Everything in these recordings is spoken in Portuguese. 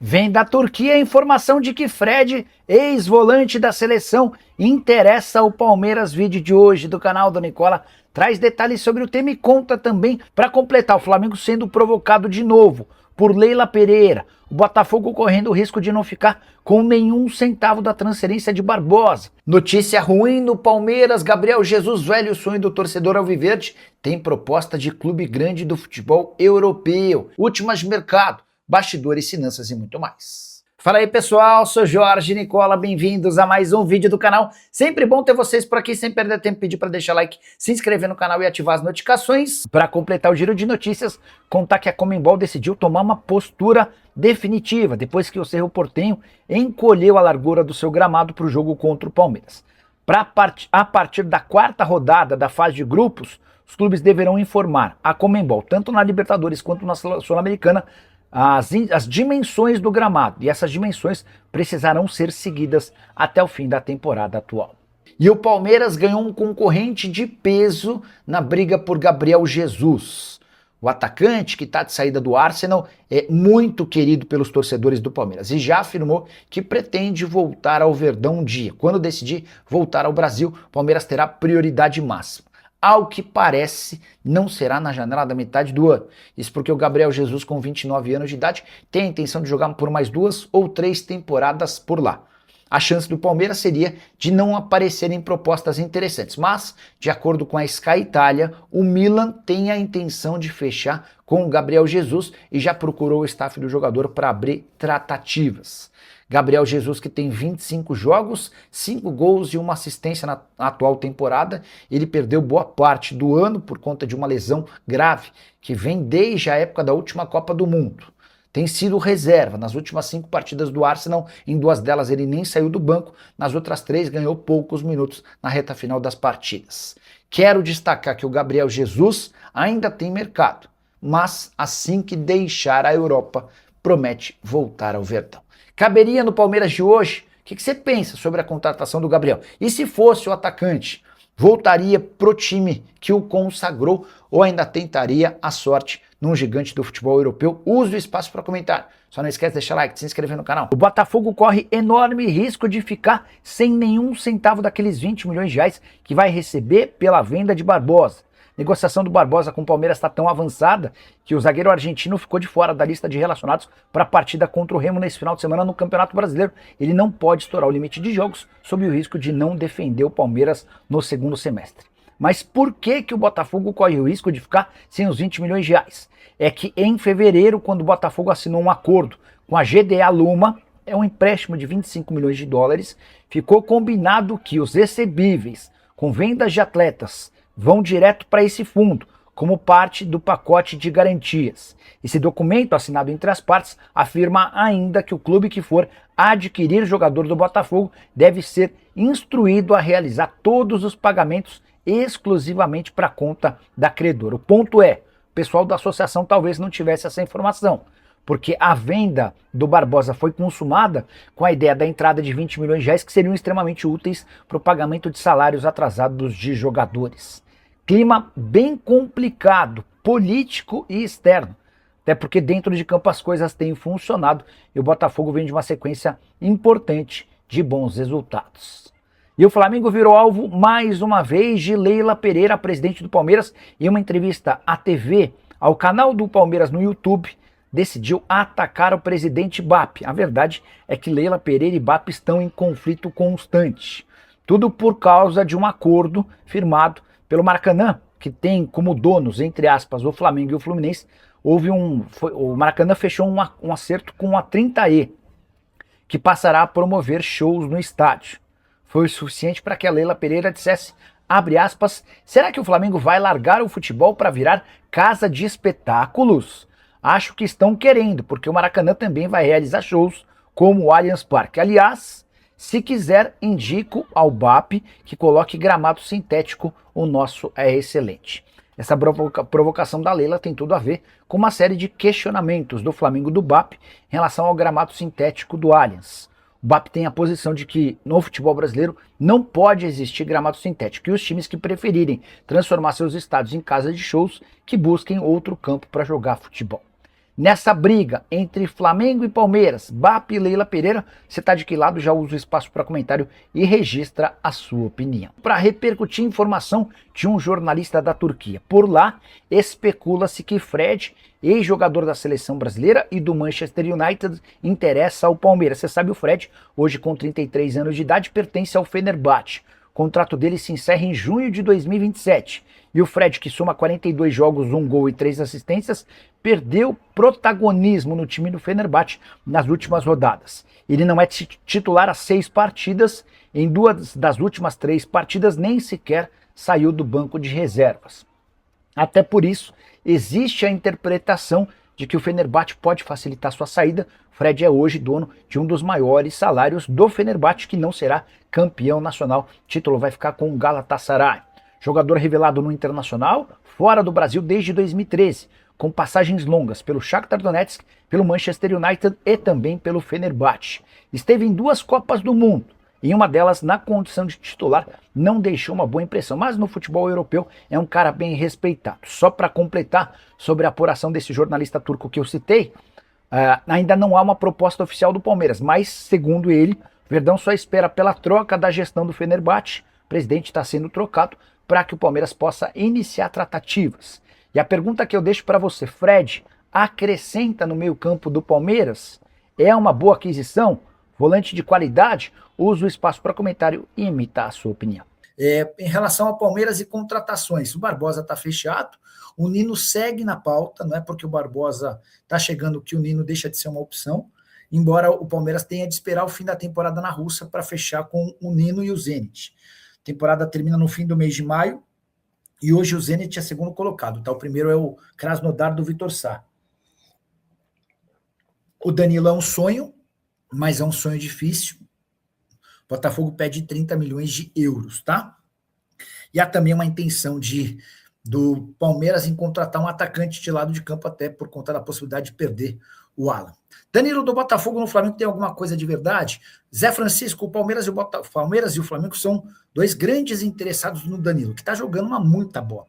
Vem da Turquia a informação de que Fred, ex-volante da seleção, interessa ao Palmeiras. Vídeo de hoje do canal do Nicola traz detalhes sobre o tema e conta também, para completar, o Flamengo sendo provocado de novo por Leila Pereira, o Botafogo correndo o risco de não ficar com nenhum centavo da transferência de Barbosa. Notícia ruim no Palmeiras: Gabriel Jesus, velho sonho do torcedor alviverde, tem proposta de clube grande do futebol europeu. Últimas de mercado, bastidores, finanças e muito mais. Fala aí pessoal, sou Jorge Nicola, bem-vindos a mais um vídeo do canal. Sempre bom ter vocês por aqui, sem perder tempo, pedir para deixar like, se inscrever no canal e ativar as notificações. Para completar o giro de notícias, contar que a Conmebol decidiu tomar uma postura definitiva depois que o Cerro Porteño encolheu a largura do seu gramado para o jogo contra o Palmeiras. A partir da quarta rodada da fase de grupos, os clubes deverão informar a Conmebol, tanto na Libertadores quanto na Sul-Americana, as dimensões do gramado, e essas dimensões precisarão ser seguidas até o fim da temporada atual. E o Palmeiras ganhou um concorrente de peso na briga por Gabriel Jesus. O atacante, que está de saída do Arsenal, é muito querido pelos torcedores do Palmeiras e já afirmou que pretende voltar ao Verdão um dia. Quando decidir voltar ao Brasil, o Palmeiras terá prioridade máxima. Ao que parece, não será na janela da metade do ano. Isso porque o Gabriel Jesus, com 29 anos de idade, tem a intenção de jogar por mais 2 ou 3 temporadas por lá. A chance do Palmeiras seria de não aparecerem propostas interessantes, mas, de acordo com a Sky Itália, o Milan tem a intenção de fechar com o Gabriel Jesus e já procurou o staff do jogador para abrir tratativas. Gabriel Jesus, que tem 25 jogos, 5 gols e 1 assistência na atual temporada. Ele perdeu boa parte do ano por conta de uma lesão grave, que vem desde a época da última Copa do Mundo. Tem sido reserva nas últimas 5 partidas do Arsenal, em 2 delas ele nem saiu do banco, nas outras 3 ganhou poucos minutos na reta final das partidas. Quero destacar que o Gabriel Jesus ainda tem mercado, mas assim que deixar a Europa, promete voltar ao Verdão. Caberia no Palmeiras de hoje? O que você pensa sobre a contratação do Gabriel? E se fosse o atacante, voltaria pro time que o consagrou ou ainda tentaria a sorte num gigante do futebol europeu? Use o espaço para comentar. Só não esquece de deixar like, de se inscrever no canal. O Botafogo corre enorme risco de ficar sem nenhum centavo daqueles 20 milhões de reais que vai receber pela venda de Barbosa. A negociação do Barbosa com o Palmeiras está tão avançada que o zagueiro argentino ficou de fora da lista de relacionados para a partida contra o Remo nesse final de semana no Campeonato Brasileiro. Ele não pode estourar o limite de jogos sob o risco de não defender o Palmeiras no segundo semestre. Mas por que o Botafogo corre o risco de ficar sem os 20 milhões de reais? É que em fevereiro, quando o Botafogo assinou um acordo com a GDA Luma, é um empréstimo de 25 milhões de dólares, ficou combinado que os recebíveis com vendas de atletas vão direto para esse fundo, como parte do pacote de garantias. Esse documento, assinado entre as partes, afirma ainda que o clube que for adquirir jogador do Botafogo deve ser instruído a realizar todos os pagamentos exclusivamente para a conta da credora. O ponto é, o pessoal da associação talvez não tivesse essa informação, porque a venda do Barbosa foi consumada com a ideia da entrada de 20 milhões de reais que seriam extremamente úteis para o pagamento de salários atrasados de jogadores. Clima bem complicado, político e externo, até porque dentro de campo as coisas têm funcionado e o Botafogo vem de uma sequência importante de bons resultados. E o Flamengo virou alvo mais uma vez de Leila Pereira, presidente do Palmeiras, em uma entrevista à TV, ao canal do Palmeiras no YouTube, decidiu atacar o presidente BAP. A verdade é que Leila Pereira e BAP estão em conflito constante. Tudo por causa de um acordo firmado pelo Maracanã, que tem como donos, entre aspas, o Flamengo e o Fluminense. O Maracanã fechou um acerto com a 30E, que passará a promover shows no estádio. Foi o suficiente para que a Leila Pereira dissesse, abre aspas, será que o Flamengo vai largar o futebol para virar casa de espetáculos? Acho que estão querendo, porque o Maracanã também vai realizar shows como o Allianz Parque. Aliás, se quiser, indico ao BAP que coloque gramado sintético, o nosso é excelente. Essa provocação da Leila tem tudo a ver com uma série de questionamentos do Flamengo do BAP em relação ao gramado sintético do Allianz. O BAP tem a posição de que no futebol brasileiro não pode existir gramado sintético e os times que preferirem transformar seus estádios em casas de shows que busquem outro campo para jogar futebol. Nessa briga entre Flamengo e Palmeiras, Bap e Leila Pereira, você tá de que lado? Já usa o espaço para comentário e registra a sua opinião. Para repercutir informação de um jornalista da Turquia. Por lá, especula-se que Fred, ex-jogador da seleção brasileira e do Manchester United, interessa ao Palmeiras. Você sabe, o Fred, hoje com 33 anos de idade, pertence ao Fenerbahçe. O contrato dele se encerra em junho de 2027. E o Fred, que soma 42 jogos, 1 gol e 3 assistências, perdeu protagonismo no time do Fenerbahçe nas últimas rodadas. Ele não é titular há 6 partidas, em 2 das últimas 3 partidas nem sequer saiu do banco de reservas. Até por isso, existe a interpretação de que o Fenerbahçe pode facilitar sua saída. Fred é hoje dono de um dos maiores salários do Fenerbahçe, que não será campeão nacional. O título vai ficar com o Galatasaray. Jogador revelado no Internacional, fora do Brasil desde 2013, com passagens longas pelo Shakhtar Donetsk, pelo Manchester United e também pelo Fenerbahçe. Esteve em 2 Copas do Mundo. Em uma delas, na condição de titular, não deixou uma boa impressão, mas no futebol europeu é um cara bem respeitado. Só para completar sobre a apuração desse jornalista turco que eu citei, ainda não há uma proposta oficial do Palmeiras, mas, segundo ele, o Verdão só espera pela troca da gestão do Fenerbahçe. O presidente está sendo trocado para que o Palmeiras possa iniciar tratativas. E a pergunta que eu deixo para você, Fred, acrescenta no meio-campo do Palmeiras? É uma boa aquisição? Volante de qualidade? Usa o espaço para comentário e imitar a sua opinião. Em relação ao Palmeiras e contratações, o Barbosa está fechado, o Nino segue na pauta, não é porque o Barbosa está chegando que o Nino deixa de ser uma opção, embora o Palmeiras tenha de esperar o fim da temporada na Rússia para fechar com o Nino e o Zenit. A temporada termina no fim do mês de maio, e hoje o Zenit é segundo colocado, tá? O primeiro é o Krasnodar do Vitor Sá. O Danilo é um sonho, mas é um sonho difícil. O Botafogo pede 30 milhões de euros, tá? E há também uma intenção do Palmeiras em contratar um atacante de lado de campo, até por conta da possibilidade de perder o Alan. Danilo do Botafogo no Flamengo tem alguma coisa de verdade? Zé Francisco, o Palmeiras e o Flamengo são 2 grandes interessados no Danilo, que está jogando uma muita bola.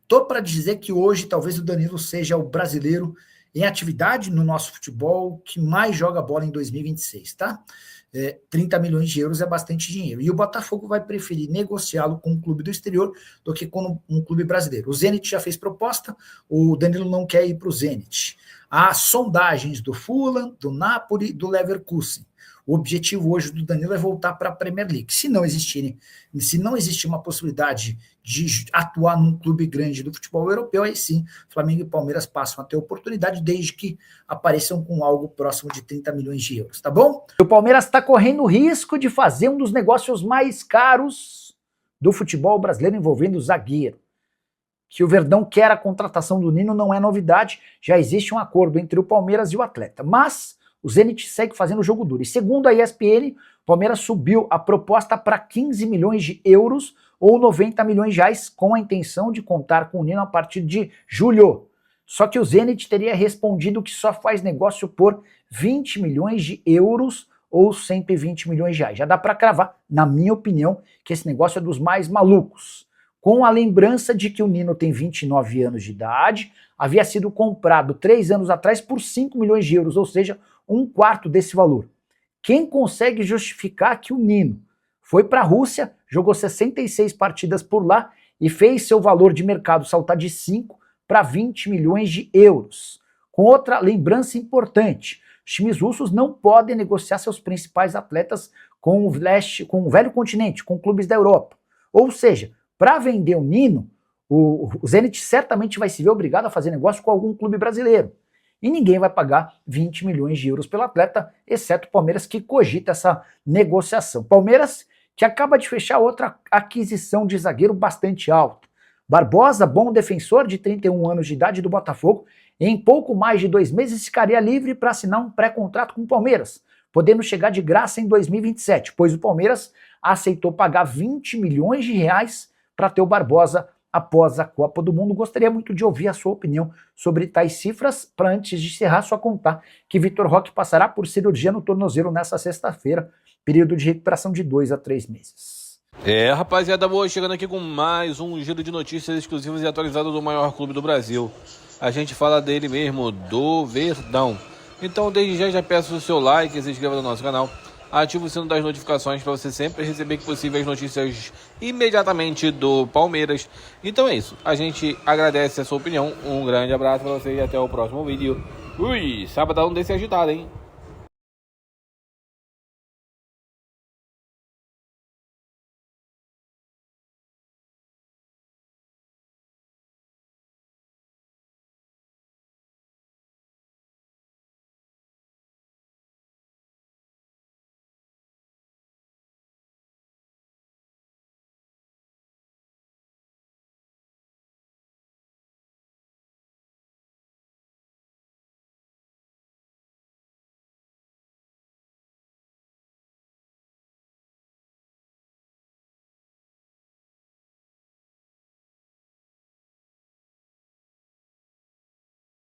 Tô para dizer que hoje talvez o Danilo seja o brasileiro em atividade no nosso futebol que mais joga bola em 2026, tá? 30 milhões de euros é bastante dinheiro. E o Botafogo vai preferir negociá-lo com um clube do exterior do que com um clube brasileiro. O Zenit já fez proposta, o Danilo não quer ir para o Zenit. Há sondagens do Fulham, do Napoli, do Leverkusen. O objetivo hoje do Danilo é voltar para a Premier League. Se não existir uma possibilidade de atuar num clube grande do futebol europeu, aí sim, Flamengo e Palmeiras passam a ter oportunidade, desde que apareçam com algo próximo de 30 milhões de euros, tá bom? O Palmeiras está correndo o risco de fazer um dos negócios mais caros do futebol brasileiro envolvendo o zagueiro. Que o Verdão quer a contratação do Nino não é novidade, já existe um acordo entre o Palmeiras e o atleta, mas o Zenit segue fazendo jogo duro. E segundo a ESPN, o Palmeiras subiu a proposta para 15 milhões de euros ou 90 milhões de reais, com a intenção de contar com o Nino a partir de julho. Só que o Zenit teria respondido que só faz negócio por 20 milhões de euros ou 120 milhões de reais. Já dá para cravar, na minha opinião, que esse negócio é dos mais malucos. Com a lembrança de que o Nino tem 29 anos de idade, havia sido comprado 3 anos atrás por 5 milhões de euros, ou seja, 1/4 desse valor. Quem consegue justificar que o Nino foi para a Rússia, jogou 66 partidas por lá e fez seu valor de mercado saltar de 5 para 20 milhões de euros? Com outra lembrança importante, os times russos não podem negociar seus principais atletas com o velho continente, com clubes da Europa. Ou seja, para vender o Nino, o Zenit certamente vai se ver obrigado a fazer negócio com algum clube brasileiro. E ninguém vai pagar 20 milhões de euros pelo atleta, exceto o Palmeiras, que cogita essa negociação. Palmeiras que acaba de fechar outra aquisição de zagueiro bastante alta. Barbosa, bom defensor de 31 anos de idade do Botafogo, em pouco mais de 2 meses ficaria livre para assinar um pré-contrato com o Palmeiras, podendo chegar de graça em 2027, pois o Palmeiras aceitou pagar 20 milhões de reais para ter o Barbosa após a Copa do Mundo. Gostaria muito de ouvir a sua opinião sobre tais cifras, para antes de encerrar, só contar que Vitor Roque passará por cirurgia no tornozelo nesta sexta-feira, período de recuperação de 2 a 3 meses. Rapaziada boa, chegando aqui com mais um giro de notícias exclusivas e atualizadas do maior clube do Brasil. A gente fala dele mesmo, do Verdão. Então desde já peço o seu like, se inscreva no nosso canal, ative o sino das notificações para você sempre receber que possível as notícias imediatamente do Palmeiras. Então é isso, a gente agradece a sua opinião, um grande abraço para você e até o próximo vídeo. Sabadão desse agitado, hein?